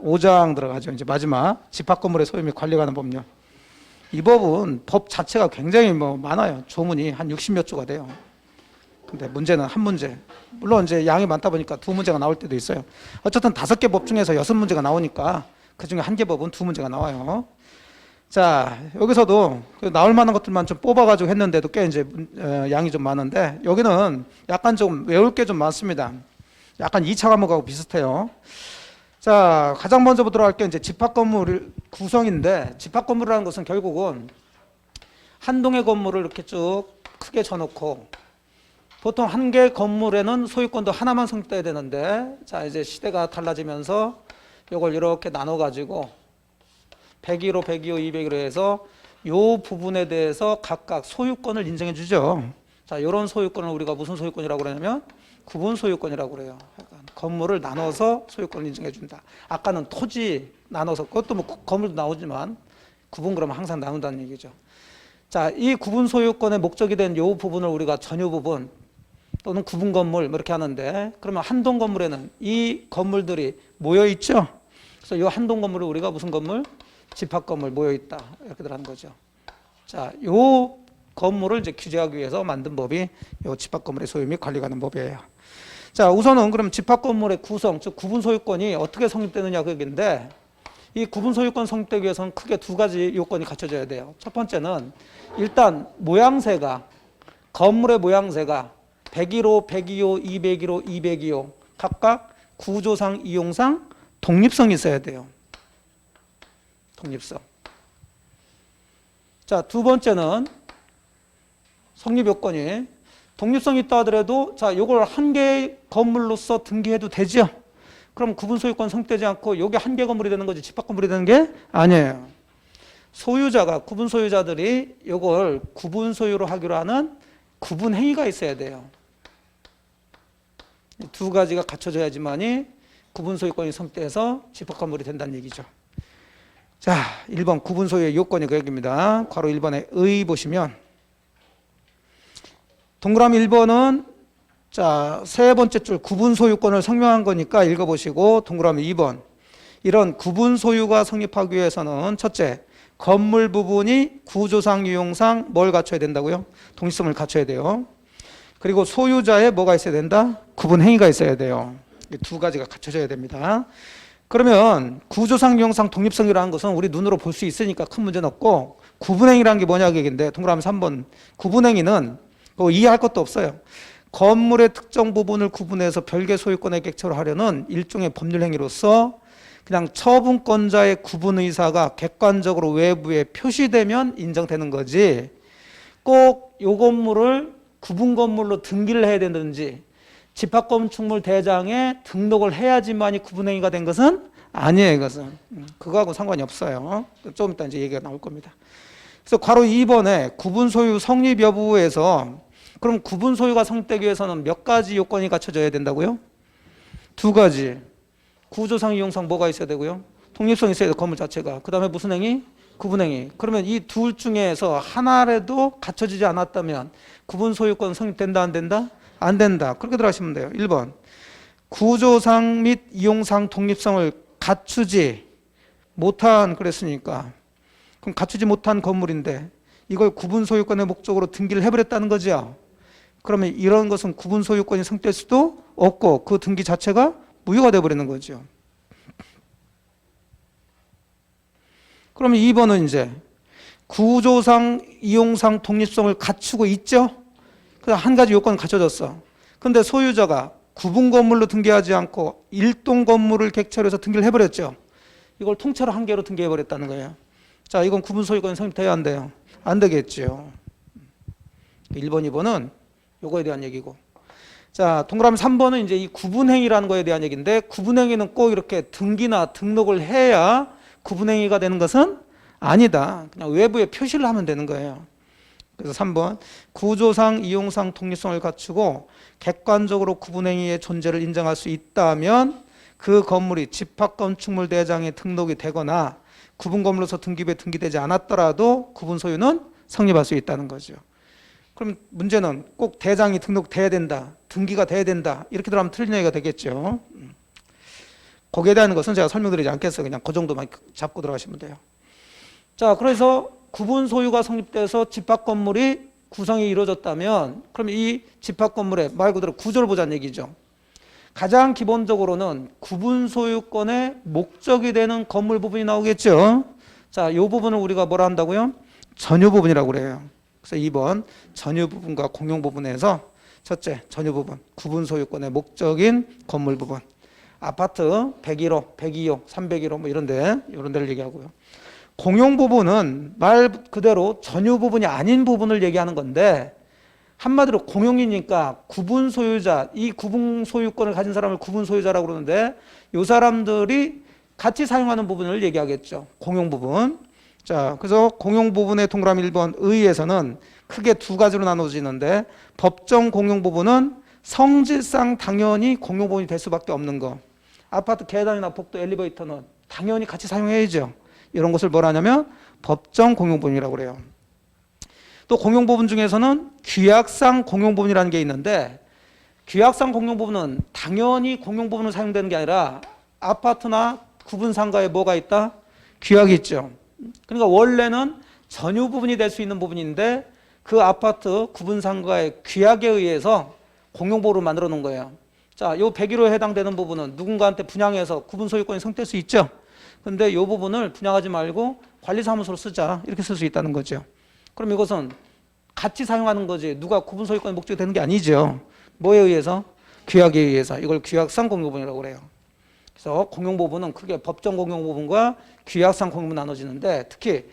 5장 들어가죠. 이제 마지막 집합 건물의 소유 및 관리 관한 법률. 이 법은 법 자체가 굉장히 많아요. 조문이 한 60몇 조가 돼요. 근데 문제는 한 문제. 물론 이제 양이 많다 보니까 두 문제가 나올 때도 있어요. 어쨌든 5개 법 중에서 6문제가 나오니까 그 중에 한 개 법은 2문제가 나와요. 자, 여기서도 나올 만한 것들만 좀 뽑아가지고 했는데도 꽤 이제 양이 좀 많은데 여기는 약간 좀 외울 게 좀 많습니다. 약간 2차 과목하고 비슷해요. 자, 가장 먼저 보도록 할게 이제 집합 건물 구성인데 집합 건물이라는 것은 결국은 한 동의 건물을 이렇게 쭉 크게 쳐놓고 보통 한 개 건물에는 소유권도 하나만 성립돼야 되는데 자, 이제 시대가 달라지면서 이걸 이렇게 나눠가지고 102호, 102호, 201호 해서 요 부분에 대해서 각각 소유권을 인정해 주죠. 자, 이런 소유권을 우리가 무슨 소유권이라고 그러냐면 구분 소유권이라고 그래요. 건물을 나눠서 소유권을 인정해 준다. 아까는 토지 나눠서 그것도 뭐 건물도 나오지만 구분 그러면 항상 나눈다는 얘기죠. 자, 이 구분 소유권의 목적이 된 요 부분을 우리가 전유 부분 또는 구분 건물 이렇게 하는데 그러면 한동 건물에는 이 건물들이 모여 있죠. 그래서 이 한동 건물을 우리가 무슨 건물? 집합 건물 모여 있다 이렇게들 하는 거죠. 자, 요 건물을 이제 규제하기 위해서 만든 법이 요 집합 건물의 소유 및 관리 관한 법이에요. 자, 우선은 그럼 집합 건물의 구성, 즉 구분 소유권이 어떻게 성립되느냐 그 얘기인데 이 구분 소유권 성립되기 위해서는 크게 2가지 요건이 갖춰져야 돼요. 첫 번째는 일단 모양새가 건물의 모양새가 101호, 102호, 201호, 202호 각각 구조상, 이용상 독립성이 있어야 돼요. 독립성. 자, 두 번째는 성립 요건이 독립성이 있다 하더라도 자, 요걸 한 개의 건물로서 등기해도 되죠. 그럼 구분 소유권 성립되지 않고 요게 한 개 건물이 되는 거지 집합 건물이 되는 게 아니에요. 소유자가 구분 소유자들이 요걸 구분 소유로 하기로 하는 구분 행위가 있어야 돼요. 2가지가 갖춰져야지만이 구분 소유권이 성립돼서 집합 건물이 된다는 얘기죠. 자, 1번 구분 소유의 요건이 그 얘기입니다. 괄호 1번에 의 보시면 동그라미 1번은 자, 세 번째 줄 구분 소유권을 성명한 거니까 읽어보시고 동그라미 2번 이런 구분 소유가 성립하기 위해서는 첫째 건물 부분이 구조상 유용상 뭘 갖춰야 된다고요? 독립성을 갖춰야 돼요. 그리고 소유자에 뭐가 있어야 된다? 구분 행위가 있어야 돼요. 이 2가지가 갖춰져야 됩니다. 그러면 구조상 유용상 독립성이라는 것은 우리 눈으로 볼 수 있으니까 큰 문제는 없고 구분행위라는 게 뭐냐 얘기인데 동그라미 3번 구분행위는 이해할 것도 없어요. 건물의 특정 부분을 구분해서 별개 소유권의 객체로 하려는 일종의 법률 행위로서 그냥 처분권자의 구분 의사가 객관적으로 외부에 표시되면 인정되는 거지 꼭 이 건물을 구분 건물로 등기를 해야 되는지 집합건축물 대장에 등록을 해야지만이 구분행위가 된 것은 아니에요. 이것은 그거하고 상관이 없어요. 좀 이따 이제 얘기가 나올 겁니다. 그래서 괄호 2번에 구분 소유 성립 여부에서 그럼 구분 소유가 성립되기 위해서는 몇 가지 요건이 갖춰져야 된다고요? 2가지. 구조상 이용상 뭐가 있어야 되고요? 독립성이 있어야 돼요. 건물 자체가. 그 다음에 무슨 행위? 구분행위. 그러면 이 둘 중에서 하나라도 갖춰지지 않았다면 구분 소유권 성립된다 안 된다? 안 된다. 그렇게 들어가시면 돼요. 1번 구조상 및 이용상 독립성을 갖추지 못한 그랬으니까 그럼 갖추지 못한 건물인데 이걸 구분 소유권의 목적으로 등기를 해버렸다는 거죠. 그러면 이런 것은 구분 소유권이 성립될 수도 없고 그 등기 자체가 무효가 되어버리는 거죠. 그러면 2번은 이제 구조상 이용상 독립성을 갖추고 있죠. 그래서 한 가지 요건을 갖춰졌어. 그런데 소유자가 구분 건물로 등기하지 않고 일동 건물을 객체로 해서 등기를 해버렸죠. 이걸 통째로 한 개로 등기해버렸다는 거예요. 자, 이건 구분 소유권이 성립돼야 안 돼요? 안 되겠죠. 1번, 2번은 요거에 대한 얘기고. 자, 동그라미 3번은 이제 이 구분행위라는 거에 대한 얘기인데 구분행위는 꼭 이렇게 등기나 등록을 해야 구분행위가 되는 것은 아니다. 그냥 외부에 표시를 하면 되는 거예요. 그래서 3번 구조상 이용상 독립성을 갖추고 객관적으로 구분행위의 존재를 인정할 수 있다면 그 건물이 집합건축물 대장에 등록이 되거나 구분건물로서 등기부에 등기되지 않았더라도 구분소유는 성립할 수 있다는 거죠. 그럼 문제는 꼭 대장이 등록돼야 된다, 등기가 돼야 된다 이렇게 들어가면 틀린 얘기가 되겠죠. 거기에 대한 것은 제가 설명드리지 않겠어요. 그냥 그 정도만 잡고 들어가시면 돼요. 자, 그래서 구분 소유가 성립돼서 집합 건물이 구성이 이루어졌다면 그러면 이 집합 건물의 말 그대로 구조를 보자는 얘기죠. 가장 기본적으로는 구분 소유권의 목적이 되는 건물 부분이 나오겠죠. 자, 이 부분을 우리가 뭐라 한다고요? 전유 부분이라고 그래요. 그래서 2번 전유 부분과 공용 부분에서 첫째 전유 부분, 구분 소유권의 목적인 건물 부분. 아파트 101호, 102호, 301호 뭐 이런 데를 얘기하고요. 공용 부분은 말 그대로 전유 부분이 아닌 부분을 얘기하는 건데 한마디로 공용이니까 구분 소유자, 이 구분 소유권을 가진 사람을 구분 소유자라고 그러는데 이 사람들이 같이 사용하는 부분을 얘기하겠죠. 공용 부분. 자, 그래서 공용 부분의 동그라미 1번 의에서는 크게 두 가지로 나눠지는데 법정 공용 부분은 성질상 당연히 공용 부분이 될 수밖에 없는 거. 아파트 계단이나 복도, 엘리베이터는 당연히 같이 사용해야죠. 이런 것을 뭐라 하냐면 법정 공용 부분이라고 그래요. 또 공용 부분 중에서는 규약상 공용 부분이라는 게 있는데 규약상 공용 부분은 당연히 공용 부분으로 사용되는 게 아니라 아파트나 구분 상가에 뭐가 있다? 규약이 있죠. 그러니까 원래는 전유 부분이 될 수 있는 부분인데 그 아파트 구분 상가의 규약에 의해서 공용 부분으로 만들어 놓은 거예요. 자, 요 101호에 해당되는 부분은 누군가한테 분양해서 구분 소유권이 성립될 수 있죠. 근데 이 부분을 분양하지 말고 관리사무소로 쓰자. 이렇게 쓸 수 있다는 거죠. 그럼 이것은 같이 사용하는 거지 누가 구분 소유권의 목적이 되는 게 아니죠. 뭐에 의해서? 규약에 의해서. 이걸 규약상 공용부분이라고 그래요. 그래서 공용부분은 크게 법정 공용부분과 규약상 공용부분 나눠지는데 특히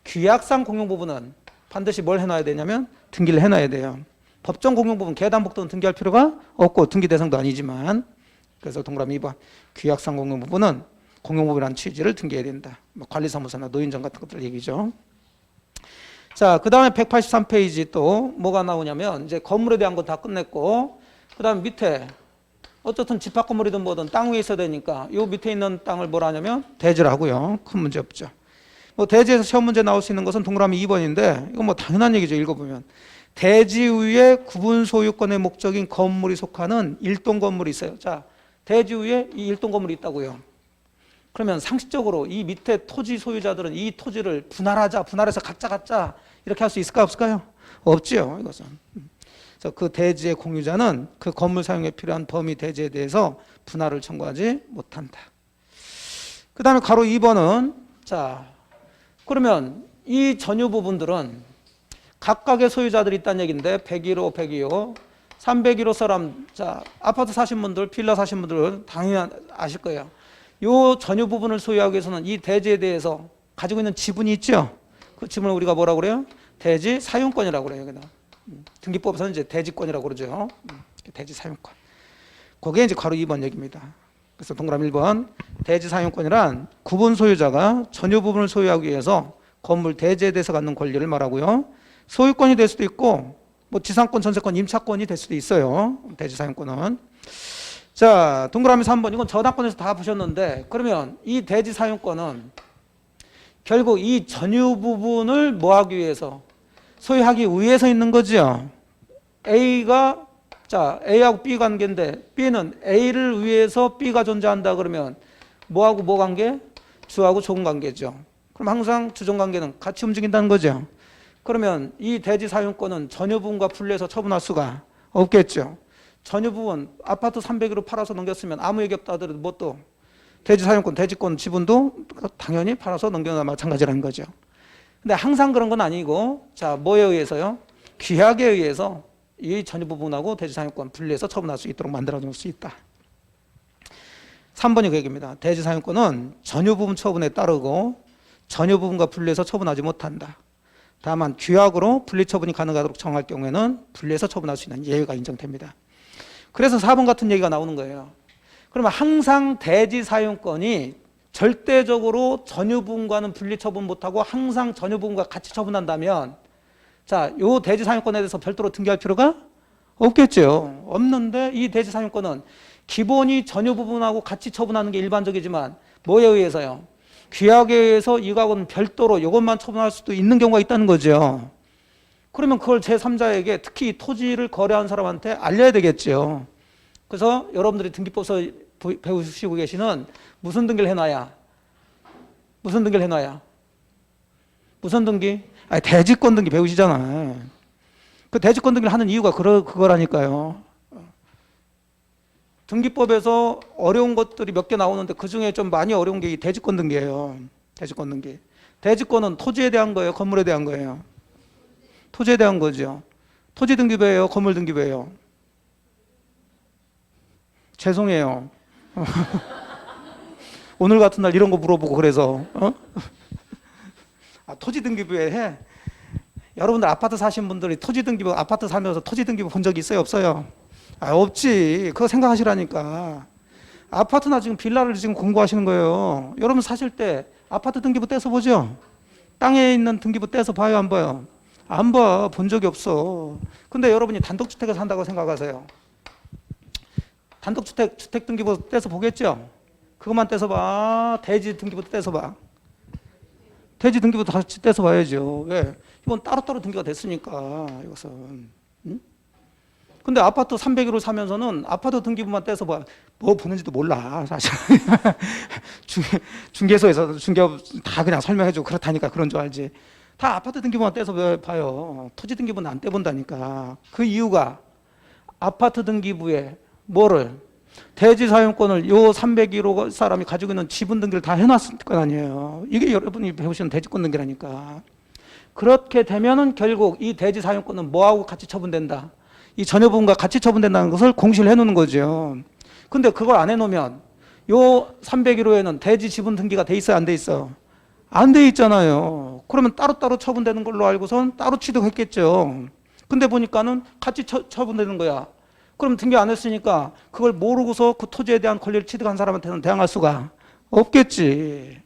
규약상 공용부분은 반드시 뭘 해놔야 되냐면 등기를 해놔야 돼요. 법정 공용부분 계단복도는 등기할 필요가 없고 등기 대상도 아니지만 그래서 동그라미 2번 규약상 공용부분은 공용부분이라는 취지를 등기해야 된다. 뭐 관리사무소나 노인정 같은 것들 얘기죠. 자, 그 다음에 183페이지 또 뭐가 나오냐면 이제 건물에 대한 거 다 끝냈고 그 다음 밑에 어쨌든 집합 건물이든 뭐든 땅 위에 있어야 되니까 요 밑에 있는 땅을 뭐라 하냐면 대지를 하고요. 큰 문제 없죠. 뭐 대지에서 시험 문제 나올 수 있는 것은 동그라미 2번인데 이건 뭐 당연한 얘기죠. 읽어보면 대지 위에 구분 소유권의 목적인 건물이 속하는 일동 건물이 있어요. 자, 대지 위에 이 일동 건물이 있다고요. 그러면 상식적으로 이 밑에 토지 소유자들은 이 토지를 분할해서 각자 이렇게 할 수 있을까 없을까요? 없지요. 이것은. 그래서 그 대지의 공유자는 그 건물 사용에 필요한 범위 대지에 대해서 분할을 청구하지 못한다. 그 다음에 가로 2번은 자, 그러면 이 전유 부분들은 각각의 소유자들이 있다는 얘기인데 101호, 102호, 301호 사람, 자, 아파트 사신 분들, 빌라 사신 분들 당연히 아실 거예요. 이 전유 부분을 소유하기 위해서는 이 대지에 대해서 가지고 있는 지분이 있죠. 그 지분을 우리가 뭐라고 그래요? 대지 사용권이라고 그래요. 등기법에서는 이제 대지권이라고 그러죠. 대지 사용권. 그게 이제 가로 2번 얘기입니다. 그래서 동그라미 1번 대지 사용권이란 구분 소유자가 전유 부분을 소유하기 위해서 건물 대지에 대해서 갖는 권리를 말하고요. 소유권이 될 수도 있고 뭐 지상권, 전세권, 임차권이 될 수도 있어요. 대지 사용권은. 자, 동그라미 3번 이건 저당권에서 다 보셨는데 그러면 이 대지 사용권은 결국 이 전유 부분을 뭐 하기 위해서 소유하기 위해서 있는 거죠. A가 자 A하고 B 관계인데 B는 A를 위해서 B가 존재한다 그러면 뭐하고 뭐 관계? 주하고 종 관계죠. 그럼 항상 주종 관계는 같이 움직인다는 거죠. 그러면 이 대지 사용권은 전유 부분과 분리해서 처분할 수가 없겠죠. 전유 부분 아파트 300으로 팔아서 넘겼으면 아무 얘기 없다 하더라도 뭐 또 대지 사용권, 대지권 지분도 당연히 팔아서 넘겨나 마찬가지라는 거죠. 근데 항상 그런 건 아니고 자 뭐에 의해서요? 규약에 의해서 이 전유 부분하고 대지 사용권 분리해서 처분할 수 있도록 만들어 놓을 수 있다. 3번이 그 얘기입니다. 대지 사용권은 전유 부분 처분에 따르고 전유 부분과 분리해서 처분하지 못한다. 다만 규약으로 분리 처분이 가능하도록 정할 경우에는 분리해서 처분할 수 있는 예외가 인정됩니다. 그래서 4번 같은 얘기가 나오는 거예요. 그러면 항상 대지 사용권이 절대적으로 전유 부분과는 분리 처분 못하고 항상 전유 부분과 같이 처분한다면 자, 요 대지 사용권에 대해서 별도로 등기할 필요가 없겠죠. 없는데 이 대지 사용권은 기본이 전유 부분하고 같이 처분하는 게 일반적이지만 뭐에 의해서요? 규약에 의해서 이거하고는 별도로 이것만 처분할 수도 있는 경우가 있다는 거죠. 그러면 그걸 제3자에게 특히 토지를 거래한 사람한테 알려야 되겠죠. 그래서 여러분들이 등기법에서 배우시고 계시는 무슨 등기를 해놔야? 무슨 등기를 해놔야? 무슨 등기? 아니, 대지권 등기 배우시잖아. 그 대지권 등기를 하는 이유가 그거라니까요. 등기법에서 어려운 것들이 몇 개 나오는데 그 중에 좀 많이 어려운 게 이 대지권 등기예요. 대지권 등기. 대지권은 토지에 대한 거예요? 건물에 대한 거예요? 토지에 대한 거죠. 토지 등기부예요? 건물 등기부예요? 죄송해요. 오늘 같은 날 이런 거 물어보고 그래서 토지 등기부에 해. 여러분들 아파트 사신 분들이 토지 등기부 아파트 살면서 토지 등기부 본 적 있어요? 없어요? 없지. 그거 생각하시라니까. 아파트나 지금 빌라를 지금 공부하시는 거예요. 여러분 사실 때 아파트 등기부 떼서 보죠? 땅에 있는 등기부 떼서 봐요, 안 봐요? 안 봐. 본 적이 없어. 근데 여러분이 단독주택을 산다고 생각하세요. 주택 등기부 떼서 보겠죠? 그것만 떼서 봐. 대지 등기부터 떼서 봐. 대지 등기부터 같이 떼서 봐야죠. 왜? 이건 따로따로 등기가 됐으니까, 이것은. 응? 근데 아파트 300일을 사면서는 아파트 등기부만 떼서 봐. 뭐 보는지도 몰라, 사실. 중개소에서 중개업 다 그냥 설명해주고 그렇다니까 그런 줄 알지. 다 아파트 등기부만 떼서 봐요. 토지 등기부는 안 떼본다니까. 그 이유가 아파트 등기부에 뭐를? 대지 사용권을 요 301호 사람이 가지고 있는 지분 등기를 다 해놨을 거 아니에요. 이게 여러분이 배우시는 대지권 등기라니까. 그렇게 되면은 결국 이 대지 사용권은 뭐하고 같이 처분된다? 이 전여부분과 같이 처분된다는 것을 공시를 해놓는 거죠. 근데 그걸 안 해놓으면 요 301호에는 대지 지분 등기가 돼 있어요? 안 돼 있어? 안 돼 있잖아요. 그러면 따로따로 처분되는 걸로 알고선 따로 취득했겠죠. 근데 보니까는 같이 처분되는 거야. 그럼 등기 안 했으니까 그걸 모르고서 그 토지에 대한 권리를 취득한 사람한테는 대항할 수가 없겠지.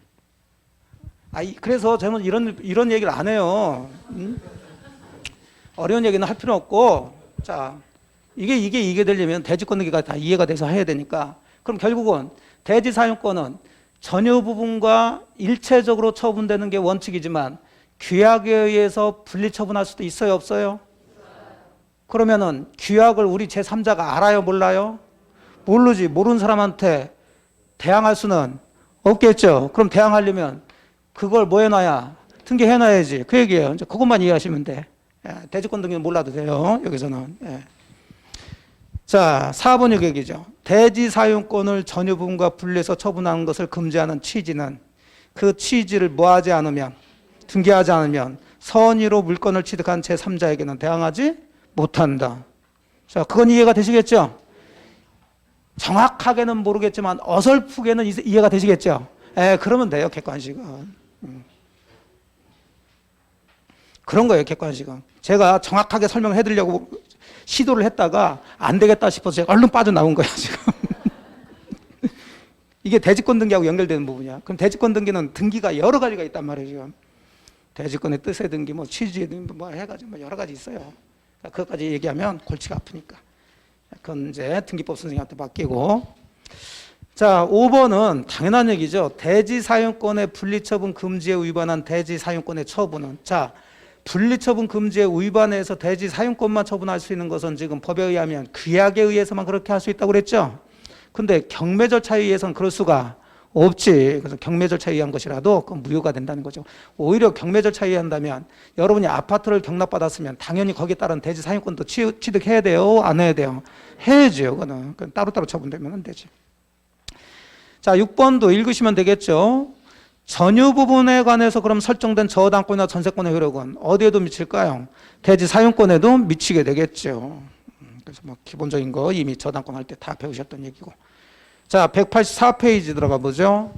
그래서 저는 이런 얘기를 안 해요. 어려운 얘기는 할 필요 없고, 자, 이게 되려면 대지권 등기가 다 이해가 돼서 해야 되니까. 그럼 결국은 대지 사용권은 전유 부분과 일체적으로 처분되는 게 원칙이지만 규약에 의해서 분리 처분할 수도 있어요, 없어요? 그러면은 규약을 우리 제3자가 알아요, 몰라요? 모르지. 모르는 사람한테 대항할 수는 없겠죠. 그럼 대항하려면 그걸 뭐 해놔야? 등기해놔야지. 그 얘기예요. 이제 그것만 이해하시면 돼. 대지권 등기는 몰라도 돼요, 여기서는. 자, 4번 얘기죠. 대지 사용권을 전유 부분과 분리해서 처분하는 것을 금지하는 취지는 그 취지를 뭐하지 않으면, 등기하지 않으면 선의로 물건을 취득한 제3자에게는 대항하지 못한다. 자, 그건 이해가 되시겠죠? 정확하게는 모르겠지만 어설프게는 이해가 되시겠죠? 그러면 돼요, 객관식은. 그런 거예요, 객관식은. 제가 정확하게 설명해 드리려고 시도를 했다가 안 되겠다 싶어서 제가 얼른 빠져나온 거예요, 지금. 이게 대지권 등기하고 연결되는 부분이야. 그럼 대지권 등기는 등기가 여러 가지가 있단 말이에요, 지금. 대지권의 뜻의 등기, 뭐 취지의 등기, 뭐 해가지고 뭐 여러 가지 있어요. 그것까지 얘기하면 골치가 아프니까. 그건 이제 등기법 선생님한테 맡기고. 자, 5번은 당연한 얘기죠. 대지 사용권의 분리처분 금지에 위반한 대지 사용권의 처분은. 자, 분리처분 금지에 위반해서 대지 사용권만 처분할 수 있는 것은 지금 법에 의하면 규약에 의해서만 그렇게 할 수 있다고 그랬죠. 근데 경매 절차에 의해서는 그럴 수가 없지. 그래서 경매 절차에 의한 것이라도 그건 무효가 된다는 거죠. 오히려 경매 절차에 의한다면 여러분이 아파트를 경납받았으면 당연히 거기에 따른 대지 사용권도 취득해야 돼요? 안 해야 돼요? 해야죠. 그거는 따로따로 처분되면 안 되지. 자, 6번도 읽으시면 되겠죠. 전유 부분에 관해서 그럼 설정된 저당권이나 전세권의 효력은 어디에도 미칠까요? 대지 사용권에도 미치게 되겠죠. 그래서 뭐 기본적인 거 이미 저당권 할 때 다 배우셨던 얘기고. 자, 184페이지 들어가 보죠.